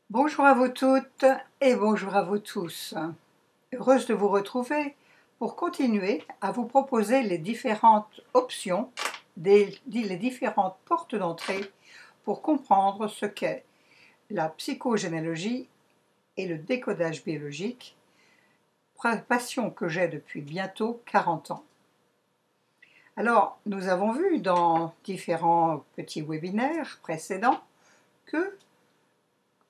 Bonjour à vous toutes et bonjour à vous tous. Heureuse de vous retrouver pour continuer à vous proposer les différentes options, les différentes portes d'entrée pour comprendre ce qu'est la psychogénéalogie et le décodage biologique, passion que j'ai depuis bientôt 40 ans. Alors, nous avons vu dans différents petits webinaires précédents que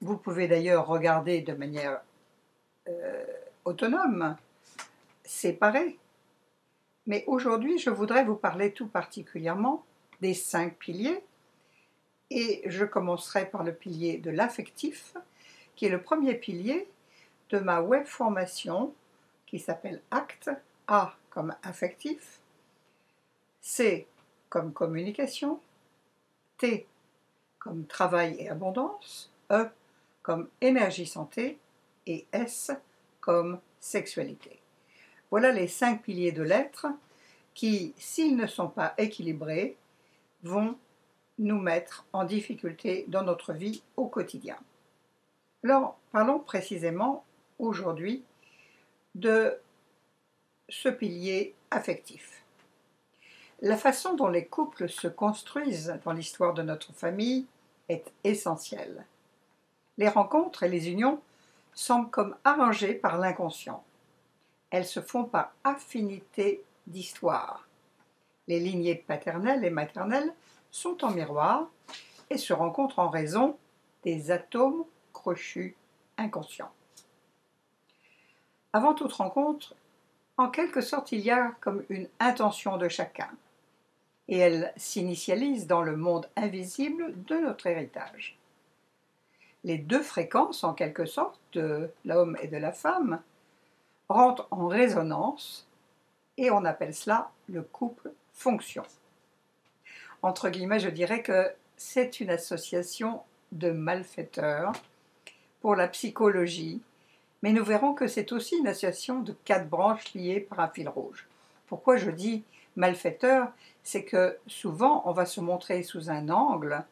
vous pouvez d'ailleurs regarder de manière autonome, séparée. Mais aujourd'hui, je voudrais vous parler tout particulièrement des 5 piliers. Et je commencerai par le pilier de l'affectif, qui est le premier pilier de ma web formation qui s'appelle ACT, A comme affectif, C comme communication, T comme travail et abondance, E comme énergie santé et S comme sexualité. Voilà les 5 piliers de l'être qui, s'ils ne sont pas équilibrés, vont nous mettre en difficulté dans notre vie au quotidien. Alors, parlons précisément aujourd'hui de ce pilier affectif. La façon dont les couples se construisent dans l'histoire de notre famille est essentielle. Les rencontres et les unions semblent comme arrangées par l'inconscient. Elles se font par affinité d'histoire. Les lignées paternelles et maternelles sont en miroir et se rencontrent en raison des atomes crochus inconscients. Avant toute rencontre, en quelque sorte, il y a comme une intention de chacun, et elle s'initialise dans le monde invisible de notre héritage. Les deux fréquences, en quelque sorte, de l'homme et de la femme, rentrent en résonance, et on appelle cela le couple fonction. Entre guillemets, je dirais que c'est une association de malfaiteurs pour la psychologie, mais nous verrons que c'est aussi une association de 4 branches liées par un fil rouge. Pourquoi je dis malfaiteurs? C'est que souvent on va se montrer sous un angle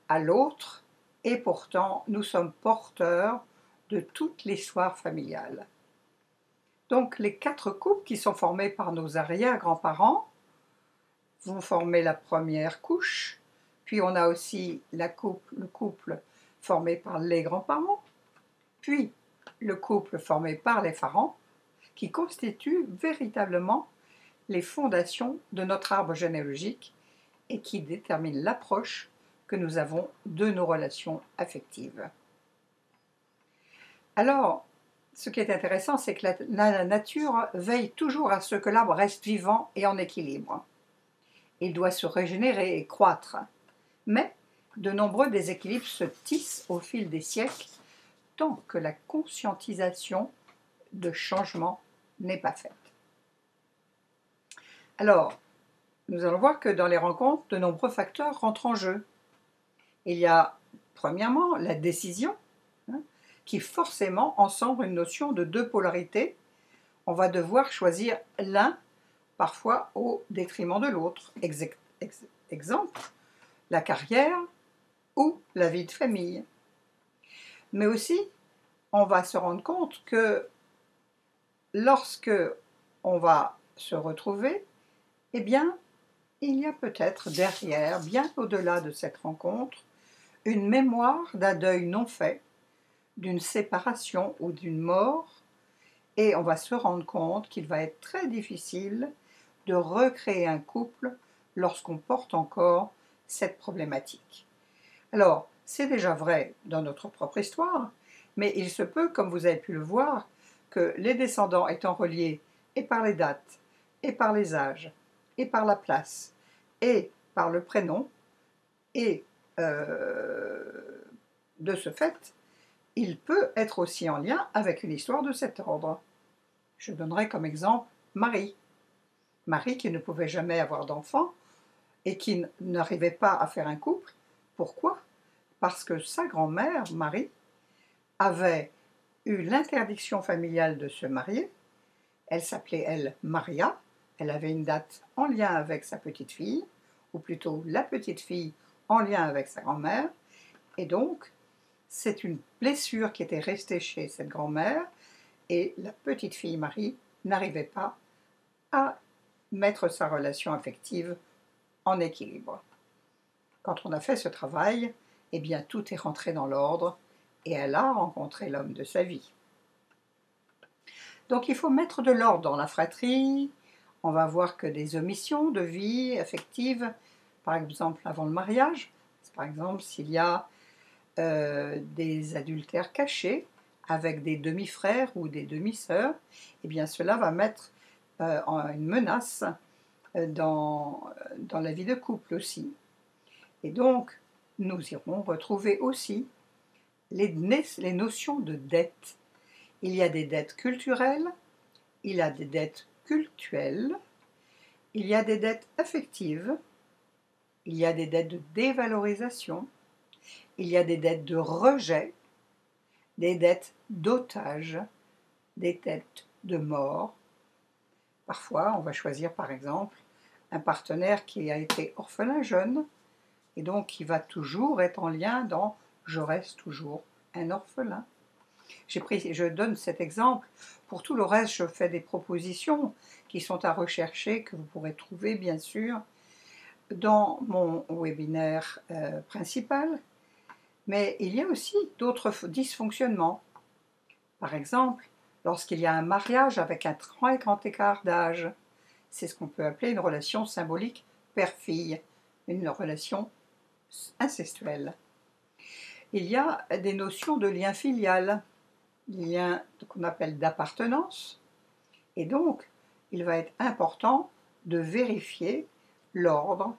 à l'autre et pourtant nous sommes porteurs de toute l'histoire familiale. Donc les 4 couples qui sont formés par nos arrière-grands-parents vont former la première couche, puis on a aussi le couple formé par les grands-parents, puis le couple formé par les parents, qui constituent véritablement les fondations de notre arbre généalogique et qui déterminent l'approche que nous avons de nos relations affectives. Alors, ce qui est intéressant, c'est que la nature veille toujours à ce que l'arbre reste vivant et en équilibre. Il doit se régénérer et croître. Mais de nombreux déséquilibres se tissent au fil des siècles tant que la conscientisation de changement n'est pas faite. Alors, nous allons voir que dans les rencontres, de nombreux facteurs rentrent en jeu. Il y a, premièrement, la décision, qui forcément ensemble une notion de 2 polarités. On va devoir choisir l'un, parfois au détriment de l'autre. Exemple, la carrière ou la vie de famille. Mais aussi, on va se rendre compte que lorsque on va se retrouver, eh bien, il y a peut-être derrière, bien au-delà de cette rencontre, une mémoire d'un deuil non fait, d'une séparation ou d'une mort, et on va se rendre compte qu'il va être très difficile de recréer un couple lorsqu'on porte encore cette problématique. Alors, c'est déjà vrai dans notre propre histoire, mais il se peut, comme vous avez pu le voir, que les descendants étant reliés et par les dates, et par les âges, et par la place, et par le prénom, et de ce fait, il peut être aussi en lien avec une histoire de cet ordre. Je donnerai comme exemple Marie. Marie qui ne pouvait jamais avoir d'enfant et qui n'arrivait pas à faire un couple. Pourquoi? Parce que sa grand-mère, Marie, avait eu l'interdiction familiale de se marier. Elle s'appelait, elle, Maria. Elle avait une date en lien avec sa petite fille, ou plutôt la petite fille en lien avec sa grand-mère. Et donc, c'est une blessure qui était restée chez cette grand-mère et la petite fille Marie n'arrivait pas à mettre sa relation affective en équilibre. Quand on a fait ce travail, eh bien tout est rentré dans l'ordre et elle a rencontré l'homme de sa vie. Donc il faut mettre de l'ordre dans la fratrie. On va voir que des omissions de vie affective, par exemple avant le mariage, par exemple s'il y a des adultères cachés avec des demi-frères ou des demi-sœurs, eh bien cela va mettre une menace dans la vie de couple aussi. Et donc, nous irons retrouver aussi les notions de dette. Il y a des dettes culturelles, il y a des dettes cultuelles, il y a des dettes affectives, il y a des dettes de dévalorisation, il y a des dettes de rejet, des dettes d'otage, des dettes de mort. Parfois, on va choisir par exemple un partenaire qui a été orphelin jeune et donc qui va toujours être en lien dans « je reste toujours un orphelin ». Je donne cet exemple. Pour tout le reste, je fais des propositions qui sont à rechercher, que vous pourrez trouver bien sûr dans mon webinaire principal. Mais il y a aussi d'autres dysfonctionnements. Par exemple, lorsqu'il y a un mariage avec un très grand écart d'âge, c'est ce qu'on peut appeler une relation symbolique père-fille, une relation incestuelle. Il y a des notions de lien filial, lien qu'on appelle d'appartenance, et donc il va être important de vérifier l'ordre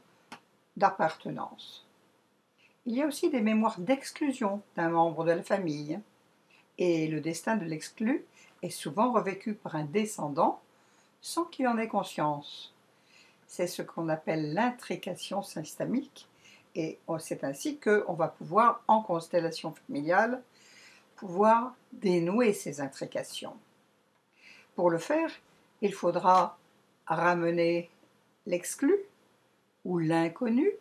d'appartenance. Il y a aussi des mémoires d'exclusion d'un membre de la famille, et le destin de l'exclu est souvent revécu par un descendant sans qu'il en ait conscience. C'est ce qu'on appelle l'intrication systémique, et c'est ainsi qu'on va pouvoir, en constellation familiale, pouvoir dénouer ces intrications. Pour le faire, il faudra ramener l'exclu ou l'inconnu,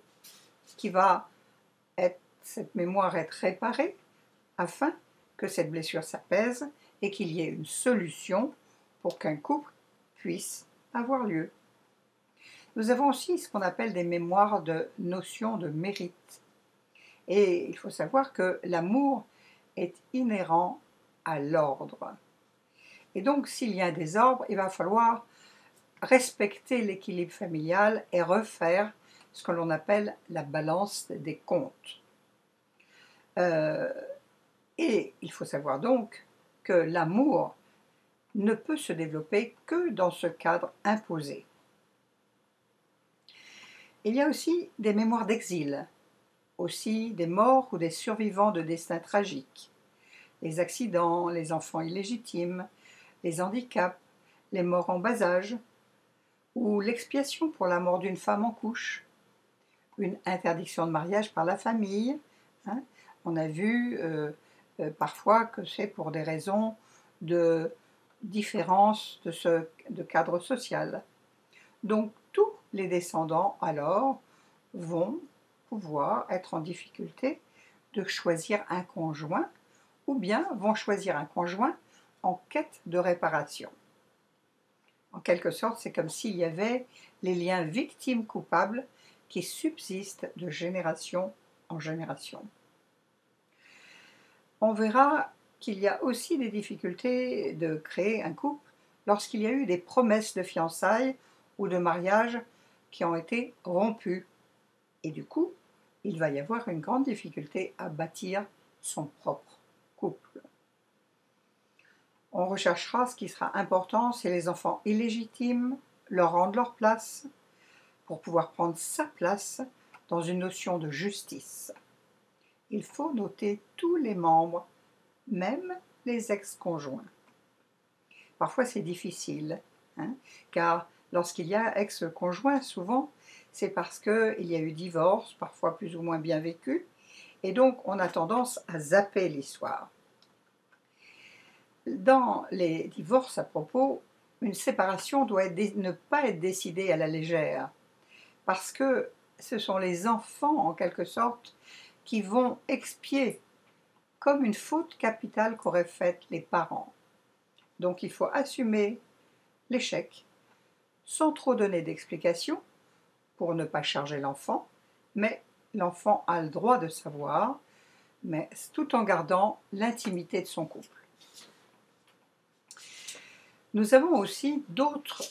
qui va cette mémoire être réparée afin que cette blessure s'apaise et qu'il y ait une solution pour qu'un couple puisse avoir lieu. Nous avons aussi ce qu'on appelle des mémoires de notion de mérite. Et il faut savoir que l'amour est inhérent à l'ordre. Et donc, s'il y a un désordre, il va falloir respecter l'équilibre familial et refaire ce que l'on appelle la balance des comptes. Et il faut savoir donc que l'amour ne peut se développer que dans ce cadre imposé. Il y a aussi des mémoires d'exil, aussi des morts ou des survivants de destins tragiques, les accidents, les enfants illégitimes, les handicaps, les morts en bas âge, ou l'expiation pour la mort d'une femme en couche, une interdiction de mariage par la famille. On a vu parfois que c'est pour des raisons de différence de cadre social. Donc tous les descendants alors vont pouvoir être en difficulté de choisir un conjoint ou bien vont choisir un conjoint en quête de réparation. En quelque sorte, c'est comme s'il y avait les liens victimes-coupables qui subsistent de génération en génération. On verra qu'il y a aussi des difficultés de créer un couple lorsqu'il y a eu des promesses de fiançailles ou de mariage qui ont été rompues. Et du coup, il va y avoir une grande difficulté à bâtir son propre couple. On recherchera ce qui sera important, c'est les enfants illégitimes, leur rendre leur place, pour pouvoir prendre sa place dans une notion de justice. Il faut noter tous les membres, même les ex-conjoints. Parfois c'est difficile, car lorsqu'il y a ex-conjoint, souvent, c'est parce qu'il y a eu divorce, parfois plus ou moins bien vécu, et donc on a tendance à zapper l'histoire. Dans les divorces à propos, une séparation doit ne pas être décidée à la légère, parce que ce sont les enfants, en quelque sorte, qui vont expier comme une faute capitale qu'auraient faite les parents. Donc il faut assumer l'échec sans trop donner d'explications pour ne pas charger l'enfant, mais l'enfant a le droit de savoir, mais tout en gardant l'intimité de son couple. Nous avons aussi d'autres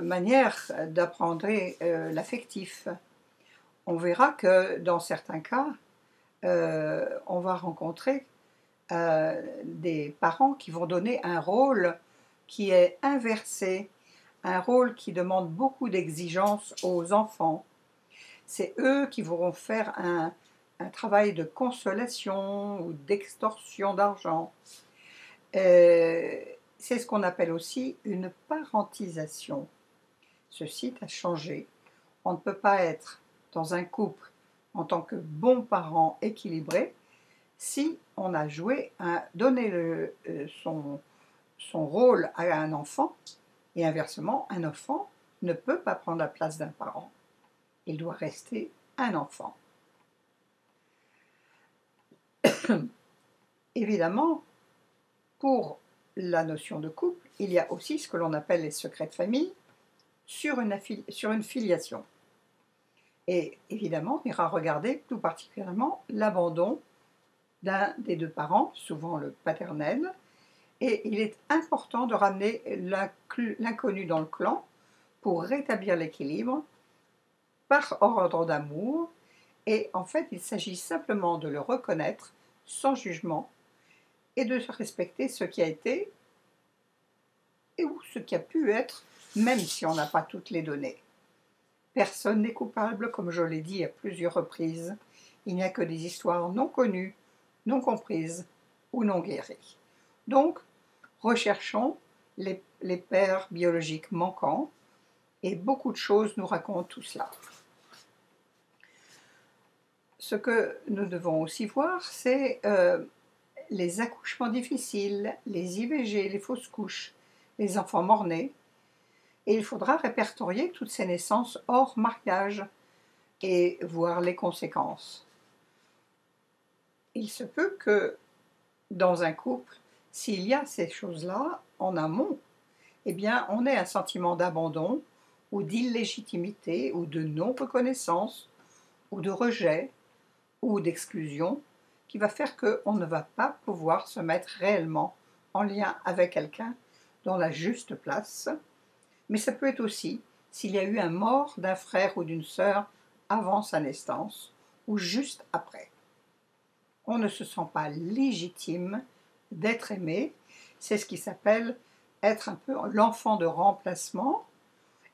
manières d'apprendre l'affectif. On verra que dans certains cas, on va rencontrer des parents qui vont donner un rôle qui est inversé, un rôle qui demande beaucoup d'exigences aux enfants. C'est eux qui vont faire un travail de consolation ou d'extorsion d'argent. C'est ce qu'on appelle aussi une parentisation. Ceci a changé. On ne peut pas être dans un couple en tant que bon parent équilibré si on a donné son rôle à un enfant, et inversement, un enfant ne peut pas prendre la place d'un parent. Il doit rester un enfant. Évidemment, pour la notion de couple, il y a aussi ce que l'on appelle les secrets de famille sur une filiation. Et évidemment, on ira regarder tout particulièrement l'abandon d'un des deux parents, souvent le paternel, et il est important de ramener l'inconnu dans le clan pour rétablir l'équilibre par ordre d'amour, et en fait il s'agit simplement de le reconnaître sans jugement et de respecter ce qui a été ou ce qui a pu être, même si on n'a pas toutes les données. Personne n'est coupable, comme je l'ai dit à plusieurs reprises. Il n'y a que des histoires non connues, non comprises ou non guéries. Donc, recherchons les pères biologiques manquants, et beaucoup de choses nous racontent tout cela. Ce que nous devons aussi voir, c'est les accouchements difficiles, les IVG, les fausses couches, les enfants mort-nés, et il faudra répertorier toutes ces naissances hors mariage et voir les conséquences. Il se peut que dans un couple, s'il y a ces choses-là en amont, eh bien, on ait un sentiment d'abandon ou d'illégitimité ou de non-reconnaissance ou de rejet ou d'exclusion qui va faire qu'on ne va pas pouvoir se mettre réellement en lien avec quelqu'un dans la juste place. Mais ça peut être aussi s'il y a eu un mort d'un frère ou d'une sœur avant sa naissance ou juste après. On ne se sent pas légitime d'être aimé. C'est ce qui s'appelle être un peu l'enfant de remplacement,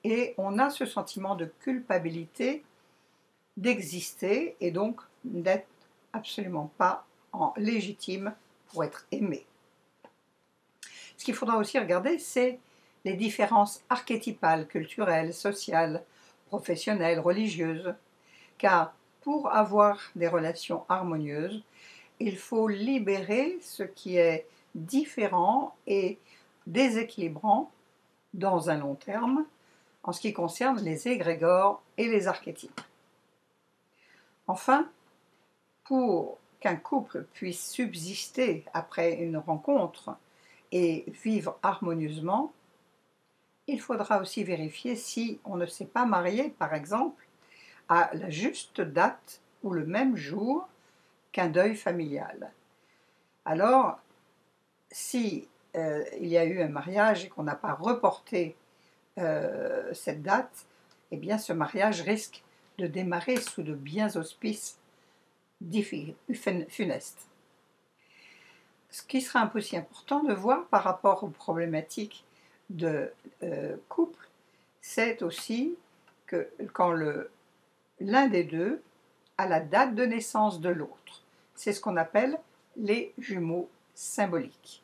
et on a ce sentiment de culpabilité d'exister et donc d'être absolument pas légitime pour être aimé. Ce qu'il faudra aussi regarder, c'est les différences archétypales, culturelles, sociales, professionnelles, religieuses, car pour avoir des relations harmonieuses, il faut libérer ce qui est différent et déséquilibrant dans un long terme en ce qui concerne les égrégores et les archétypes. Enfin, pour qu'un couple puisse subsister après une rencontre et vivre harmonieusement, il faudra aussi vérifier si on ne s'est pas marié, par exemple, à la juste date ou le même jour qu'un deuil familial. Alors, si il y a eu un mariage et qu'on n'a pas reporté cette date, eh bien ce mariage risque de démarrer sous de biens auspices funestes. Ce qui sera aussi important de voir par rapport aux problématiques de couple, c'est aussi que quand l'un des deux a la date de naissance de l'autre. C'est ce qu'on appelle les jumeaux symboliques.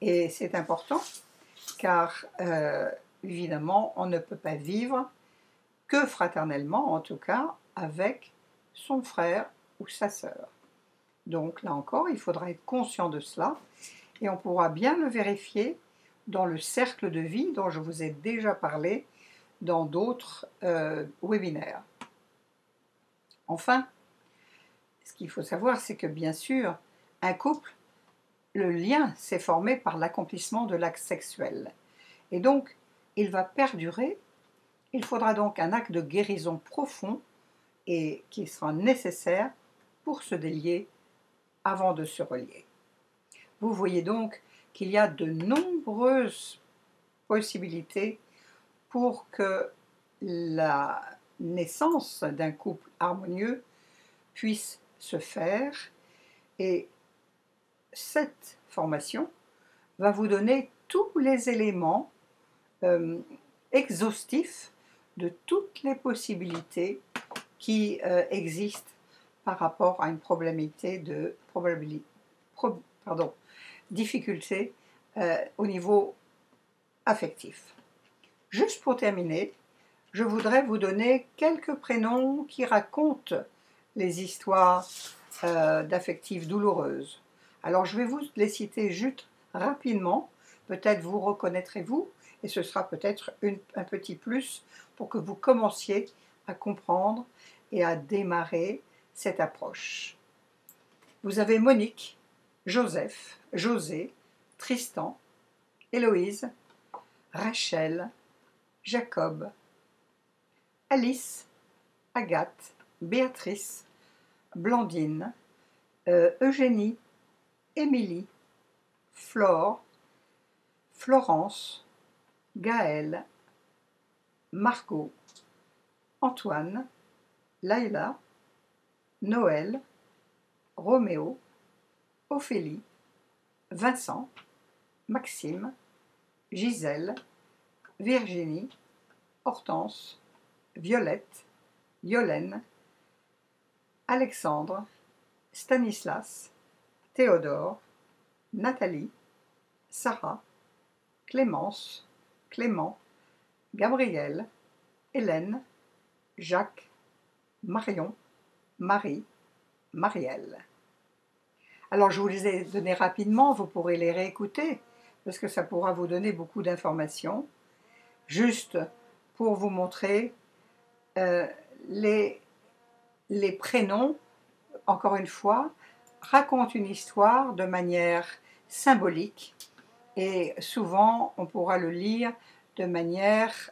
Et c'est important car évidemment on ne peut pas vivre que fraternellement, en tout cas avec son frère ou sa sœur. Donc là encore, il faudra être conscient de cela et on pourra bien le vérifier dans le cercle de vie dont je vous ai déjà parlé dans d'autres webinaires. Enfin, ce qu'il faut savoir, c'est que bien sûr, Un couple, le lien s'est formé par l'accomplissement de l'acte sexuel. Et donc, il va perdurer. Il faudra donc un acte de guérison profond et qui sera nécessaire pour se délier avant de se relier. Vous voyez donc qu'il y a de nombreuses possibilités pour que la naissance d'un couple harmonieux puisse se faire, et cette formation va vous donner tous les éléments exhaustifs de toutes les possibilités qui existent par rapport à une difficulté au niveau affectif. Juste pour terminer, je voudrais vous donner quelques prénoms qui racontent les histoires d'affectives douloureuses. Alors je vais vous les citer juste rapidement, peut-être vous reconnaîtrez-vous, et ce sera peut-être un petit plus pour que vous commenciez à comprendre et à démarrer cette approche. Vous avez Monique, Joseph, José, Tristan, Héloïse, Rachel, Jacob, Alice, Agathe, Béatrice, Blandine, Eugénie, Émilie, Flore, Florence, Gaëlle, Margot, Antoine, Laïla, Noël, Roméo, Ophélie, Vincent, Maxime, Gisèle, Virginie, Hortense, Violette, Yolène, Alexandre, Stanislas, Théodore, Nathalie, Sarah, Clémence, Clément, Gabriel, Hélène, Jacques, Marion, Marie, Marielle. Alors je vous les ai donnés rapidement, vous pourrez les réécouter parce que ça pourra vous donner beaucoup d'informations. Juste pour vous montrer les prénoms, encore une fois, racontent une histoire de manière symbolique et souvent on pourra le lire de manière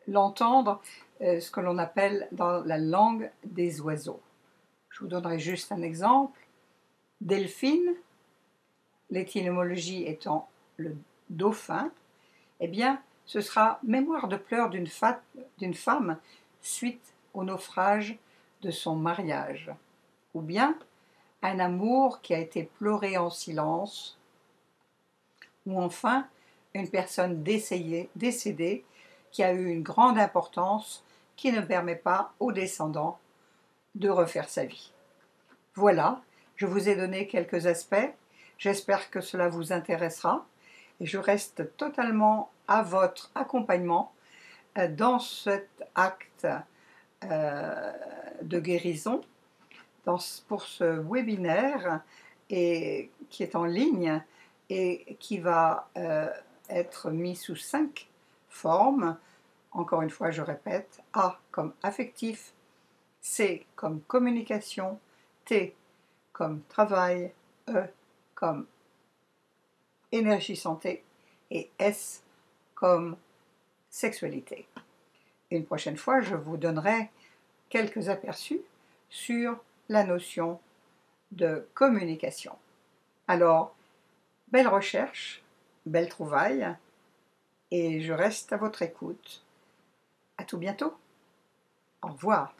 l'entendre, ce que l'on appelle dans la langue des oiseaux. Je vous donnerai juste un exemple. Delphine, l'étymologie étant le dauphin, eh bien, ce sera mémoire de pleurs d'une femme suite au naufrage de son mariage, ou bien un amour qui a été pleuré en silence, ou enfin une personne décédée qui a eu une grande importance qui ne permet pas aux descendants de refaire sa vie. Voilà, je vous ai donné quelques aspects, j'espère que cela vous intéressera et je reste totalement à votre accompagnement dans cet acte de guérison, pour ce webinaire qui est en ligne et qui va être mis sous 5 formes. Encore une fois, je répète, A comme affectif, C comme communication, T comme travail, E comme énergie santé et S comme sexualité. Une prochaine fois, je vous donnerai quelques aperçus sur la notion de communication. Alors, belle recherche, belle trouvaille, et je reste à votre écoute. À tout bientôt. Au revoir.